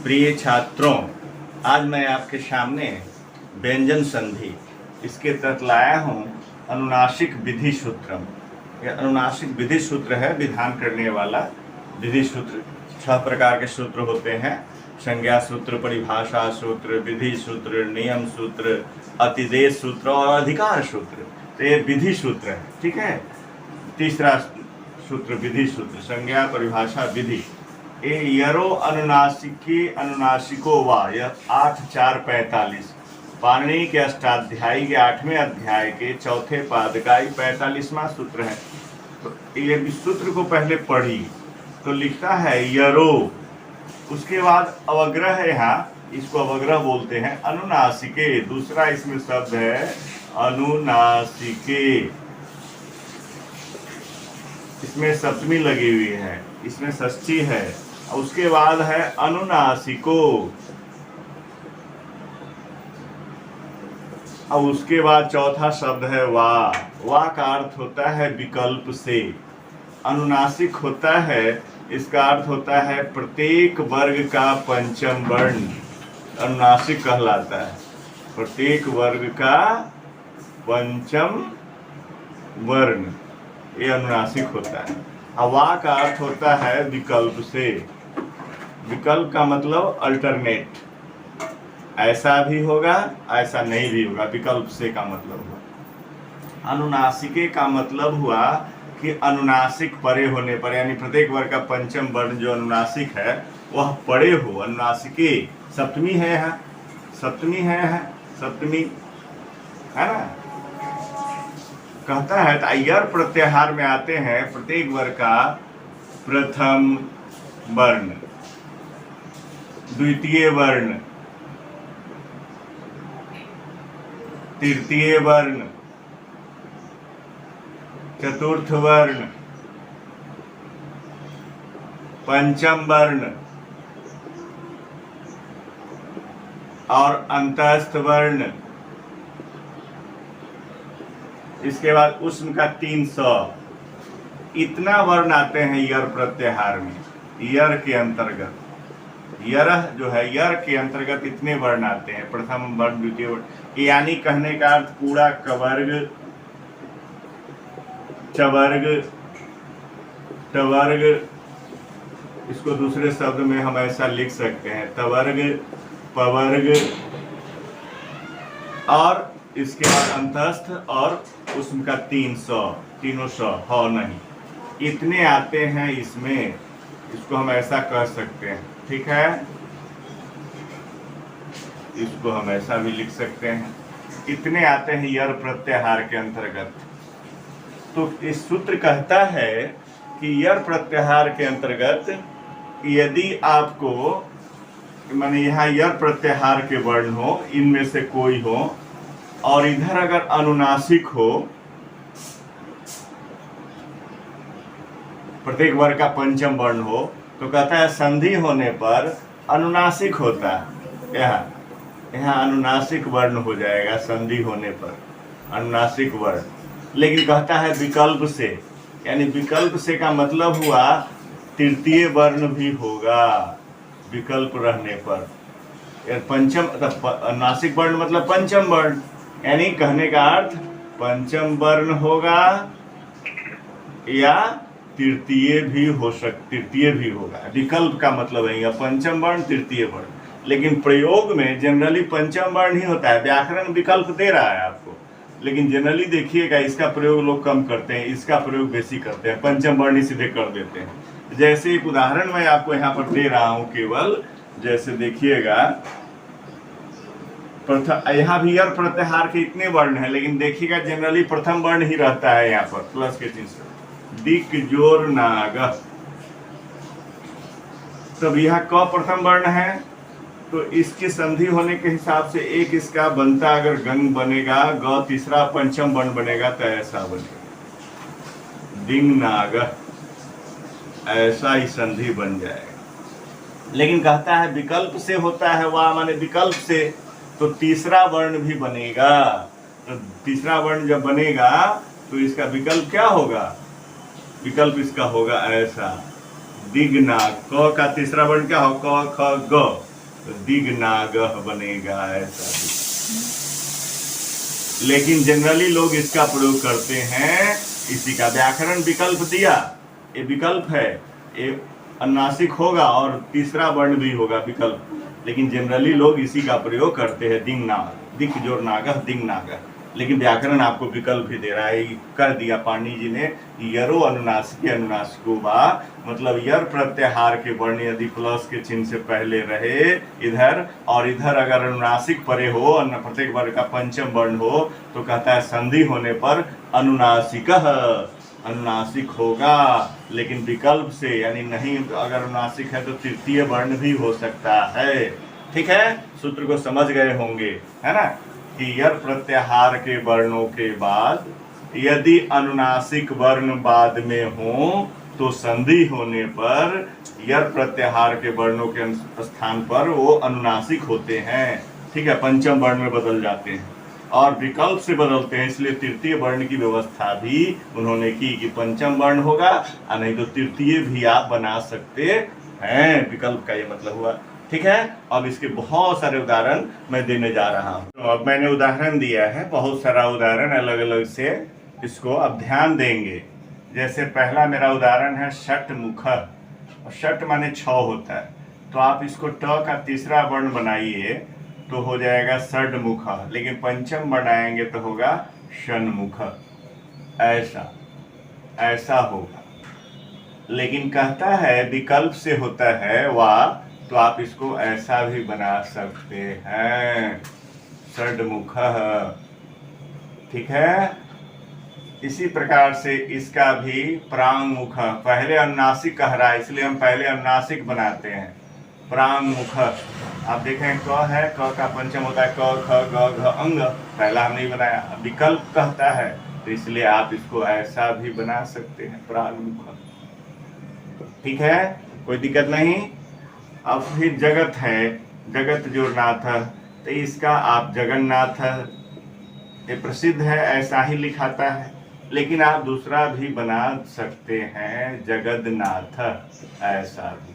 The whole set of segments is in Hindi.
प्रिय छात्रों, आज मैं आपके सामने व्यंजन संधि इसके तहत लाया हूँ अनुनासिक विधि सूत्रम। यह अनुनासिक विधि सूत्र है, विधान करने वाला विधि सूत्र। 6 प्रकार के सूत्र होते हैं: संज्ञा सूत्र, परिभाषा सूत्र, विधि सूत्र, नियम सूत्र, अतिदेश सूत्र और अधिकार सूत्र। तो ये विधि सूत्र है, ठीक है। तीसरा सूत्र विधि सूत्र, संज्ञा, परिभाषा, विधि। ये यरो अनुनासिकी अनुनासिको वा, यह 8-4-45 पाणिनि के अष्टाध्यायी के 8वें अध्याय के चौथे पाद का 45वां सूत्र है। तो ये सूत्र को पहले पढ़ी तो लिखता है यरो, उसके बाद अवग्रह है, यहाँ इसको अवग्रह बोलते हैं, अनुनासिके। दूसरा इसमें शब्द है अनुनासिके, इसमें सप्तमी लगी हुई है, इसमें षष्ठी है। उसके बाद है अनुनासिको, अब उसके बाद चौथा शब्द है वा। वा का अर्थ होता है विकल्प से। अनुनासिक होता है, इसका अर्थ होता है प्रत्येक वर्ग का पंचम वर्ण अनुनासिक कहलाता है। प्रत्येक वर्ग का पंचम वर्ण ये अनुनासिक होता है। वा का अर्थ होता है विकल्प से। विकल्प का मतलब अल्टरनेट, ऐसा भी होगा ऐसा नहीं भी होगा, विकल्प से का मतलब हुआ। अनुनासिके का मतलब हुआ कि अनुनासिक परे होने पर, यानी प्रत्येक वर्ग का पंचम वर्ण जो अनुनासिक है वह परे हो। अनुनासिके सप्तमी है यहाँ, सप्तमी है, सप्तमी है ना। कहता है अय्यर प्रत्याहार में आते हैं प्रत्येक वर्ग का प्रथम वर्ण, द्वितीय वर्ण, तृतीय वर्ण, चतुर्थ वर्ण, पंचम वर्ण और अंतस्थ वर्ण। इसके बाद उष्म का 300। इतना वर्ण आते हैं यर प्रत्याहार में। यर के अंतर्गत, यर जो है, यर के अंतर्गत इतने वर्ण आते हैं, प्रथम वर्ण, द्वितीय वर्ण। यानी कहने का अर्थ पूरा कवर्ग, चवर्ग, टवर्ग, इसको दूसरे शब्द में हम ऐसा लिख सकते हैं, तवर्ग, पवर्ग, और इसके बाद अंतस्थ और उसम का 300, तीनों सौ हो नहीं, इतने आते हैं इसमें। इसको हम ऐसा कह सकते हैं, ठीक है। इसको हम ऐसा भी लिख सकते हैं, इतने आते हैं यर प्रत्याहार के अंतर्गत। तो इस सूत्र कहता है कि यर प्रत्याहार के अंतर्गत यदि आपको, माने यहाँ यर प्रत्याहार के वर्ण हो, इनमें से कोई हो, और इधर अगर अनुनासिक हो, प्रत्येक वर्ग का पंचम वर्ण हो, तो कहता है संधि होने पर अनुनासिक होता है। यहाँ अनुनासिक वर्ण हो जाएगा संधि होने पर, अनुनासिक वर्ण। लेकिन कहता है विकल्प से, यानी विकल्प से का मतलब हुआ तृतीय वर्ण भी होगा विकल्प रहने पर। पंचम अनुनासिक वर्ण मतलब पंचम वर्ण, यानी कहने का अर्थ पंचम वर्ण होगा या तृतीय भी हो तृतीय भी होगा। विकल्प का मतलब है पंचम वर्ण, तृतीय वर्ण। लेकिन प्रयोग में जनरली पंचम वर्ण ही होता है। व्याकरण विकल्प दे रहा है आपको, लेकिन जनरली देखिएगा इसका प्रयोग लोग कम करते हैं, इसका प्रयोग बेसी करते हैं, पंचम वर्ण ही सीधे कर देते हैं। जैसे एक उदाहरण मैं आपको यहाँ पर दे रहा हूँ केवल, जैसे देखिएगा, यहाँ भी यर प्रत्याहार के इतने वर्ण हैं, लेकिन देखिएगा जनरली प्रथम वर्ण ही रहता है यहाँ पर, प्लस के चिन्ह से। दिक जोर नाग, तब यहाँ क प्रथम वर्ण है, तो इसकी संधि होने के हिसाब से एक इसका बनता, अगर गंग बनेगा, ग तीसरा पंचम वर्ण बनेगा तो ऐसा बनेगा, दिंग नाग, ऐसा ही संधि बन जाएगा। लेकिन कहता है विकल्प से होता है, वह माने विकल्प से, तो तीसरा वर्ण भी बनेगा। तो तीसरा वर्ण जब बनेगा तो इसका विकल्प क्या होगा? विकल्प इसका होगा ऐसा, दिग्ना। क का तीसरा वर्ण क्या हो? क ख ग। तो दिग्नागह बनेगा ऐसा भी। लेकिन जनरली लोग इसका प्रयोग करते हैं, इसी का व्याकरण विकल्प दिया, ये विकल्प है, ये अनुनासिक होगा और तीसरा वर्ण भी होगा विकल्प, लेकिन जनरली लोग इसी का प्रयोग करते हैं, दिंगनाग, दिक जोर नागह दिंगनागह। लेकिन व्याकरण आपको विकल्प भी दे रहा है, कर दिया पाणि जी ने, यरो अनुनासिक अनुनासिको वा, मतलब यर प्रत्याहार के वर्ण यदि प्लस के चिन्ह से पहले रहे इधर, और इधर अगर अनुनासिक परे हो, प्रत्येक वर्ग का पंचम वर्ण हो, तो कहता है संधि होने पर अनुनासिक अनुनासिक होगा। लेकिन विकल्प से यानी नहीं, अगर अनुनासिक है तो तृतीय वर्ण भी हो सकता है। ठीक है, सूत्र को समझ गए होंगे, है ना, कि यर प्रत्याहार के वर्णों के बाद यदि अनुनासिक वर्ण बाद में हो तो संधि होने पर यर प्रत्याहार के वर्णों के स्थान पर वो अनुनासिक होते हैं। ठीक है, पंचम वर्ण में बदल जाते हैं और विकल्प से बदलते हैं, इसलिए तृतीय वर्ण की व्यवस्था भी उन्होंने की कि पंचम वर्ण होगा और नहीं तो तृतीय भी आप बना सकते हैं, विकल्प का ये मतलब हुआ। ठीक है, अब इसके बहुत सारे उदाहरण मैं देने जा रहा हूँ। तो अब मैंने उदाहरण दिया है, बहुत सारा उदाहरण अलग अलग से, इसको अब ध्यान देंगे। जैसे पहला मेरा उदाहरण है षटमुख, और षट माने 6 होता है, तो आप इसको ट का तीसरा वर्ण बनाइए तो हो जाएगा षडमुख, लेकिन पंचम बनाएंगे तो होगा षण्मुख, ऐसा ऐसा होगा। लेकिन कहता है विकल्प से होता है वा, तो आप इसको ऐसा भी बना सकते हैं, षडमुख। ठीक है, इसी प्रकार से इसका भी प्रांगमुख, पहले अनुनासिक कह रहा है इसलिए हम पहले अनुनासिक बनाते हैं, प्रांगमुख। आप देखें क है, क का पंचम होता है क ख ग घ अंग, पहला हम नहीं बनाया, विकल्प कहता है तो इसलिए आप इसको ऐसा भी बना सकते हैं, प्रांगमुख। ठीक है, कोई दिक्कत नहीं। अब फिर जगत है, जगत जो नाथ, तो इसका आप जगन्नाथ, ये प्रसिद्ध है, ऐसा ही लिखाता है, लेकिन आप दूसरा भी बना सकते हैं, जगन्नाथ, ऐसा भी।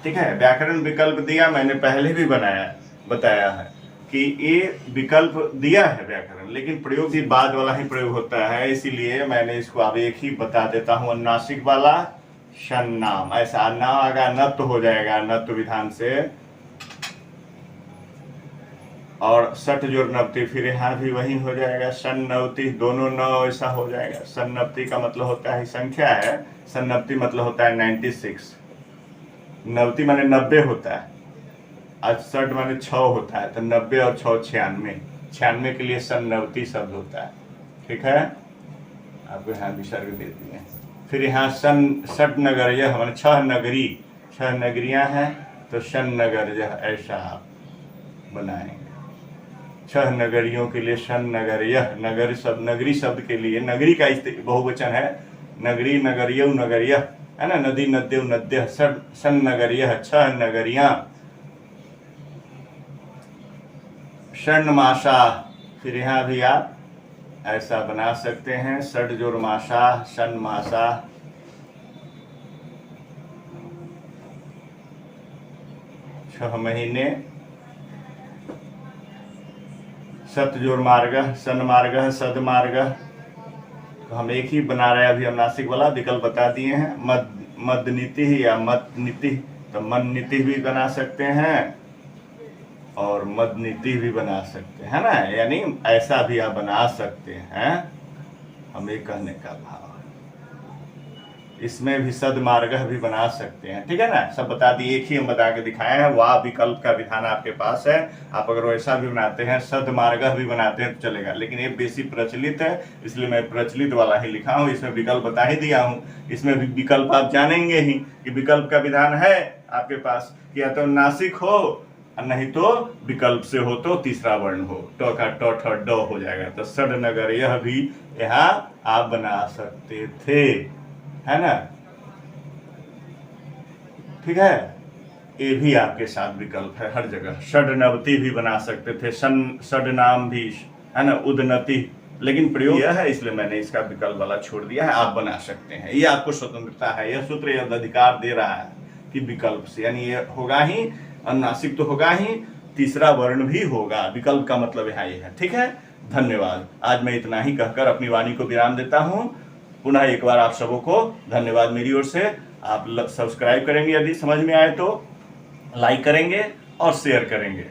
ठीक है, व्याकरण विकल्प दिया, मैंने पहले भी बताया है कि ये विकल्प दिया है व्याकरण, लेकिन प्रयोग भी बाद वाला ही प्रयोग होता है, इसीलिए मैंने इसको अब एक ही बता देता हूँ, अनुनासिक वाला षण्णाम, ऐसा ना आगा नत हो जाएगा, नत विधान से, और सठ जोड़ नवती, फिर यहाँ भी वही हो जाएगा, सन्नवती, दोनों न ऐसा हो जाएगा। सन्नवती का मतलब होता है संख्या है, सन्नवती मतलब होता है 96, नवती माने 90 होता है, आज 60 माने 6 होता है, तो 90 और 6 96, 96 के लिए सन्नवती शब्द होता है। ठीक है, आपको यहाँ विसर्ग दे दिए। फिर यहाँ षट नगरिय माने 6 नगरी, 6 नगरियाँ हैं, तो षण नगरिय ऐसा आप बनाएंगे, 6 नगरियों के लिए षण नगरिय, नगर शब्द, नगरी शब्द के लिए, नगरी का बहुवचन है, नगरी नगरिय नगरिय, है ना, नदी नद्य नद्य, षण नगरिय, 6 नगरियां। षण्मासा, फिर यहाँ भी आप ऐसा बना सकते हैं, षड जोर मासा, षण्मासा। छह महीने, सतजोर मार्ग, सन्मार्ग, सदमार्ग, तो हम एक ही बना रहे हैं अभी, हम नासिक वाला विकल्प बता दिए हैं। मद नीति या मत नीति, तो मन नीति भी बना सकते हैं और मद नीति भी बना सकते हैं ना, यानी ऐसा भी आप बना सकते हैं, हमें कहने का भाव है। इसमें भी सदमार्ग भी बना सकते हैं, ठीक है ना, सब बता दिए, एक ही हम बता के दिखाए हैं। वाह विकल्प का विधान आपके पास है, आप अगर वैसा भी बनाते हैं, सदमार्ग भी बनाते हैं तो चलेगा, लेकिन ये बेसी प्रचलित है इसलिए मैं प्रचलित वाला ही लिखा हूँ, इसमें विकल्प बता ही दिया हूँ। इसमें भी विकल्प आप जानेंगे ही कि विकल्प का विधान है आपके पास, या तो नासिक हो नहीं तो विकल्प से हो तो तीसरा वर्ण हो, ट का ट ठ ड हो जाएगा, तो सड नगर यह भी यहाँ आप बना सकते थे, है ना, ठीक है। ये भी आपके साथ विकल्प है हर जगह। षडनवती भी बना सकते थे, षडनाम भी, है ना, उदनति, लेकिन प्रयोग यह है इसलिए मैंने इसका विकल्प वाला छोड़ दिया है, आप बना सकते हैं, ये आपको स्वतंत्रता है, यह सूत्र यह अधिकार दे रहा है कि विकल्प से, यानी ये होगा ही, अनुनासिक तो होगा ही, तीसरा वर्ण भी होगा। विकल्प का मतलब यहाँ ये है। ठीक है, धन्यवाद। आज मैं इतना ही कहकर अपनी वाणी को विराम देता हूँ। पुनः एक बार आप सबों को धन्यवाद मेरी ओर से। आप सब्सक्राइब करेंगे यदि समझ में आए तो, लाइक करेंगे और शेयर करेंगे।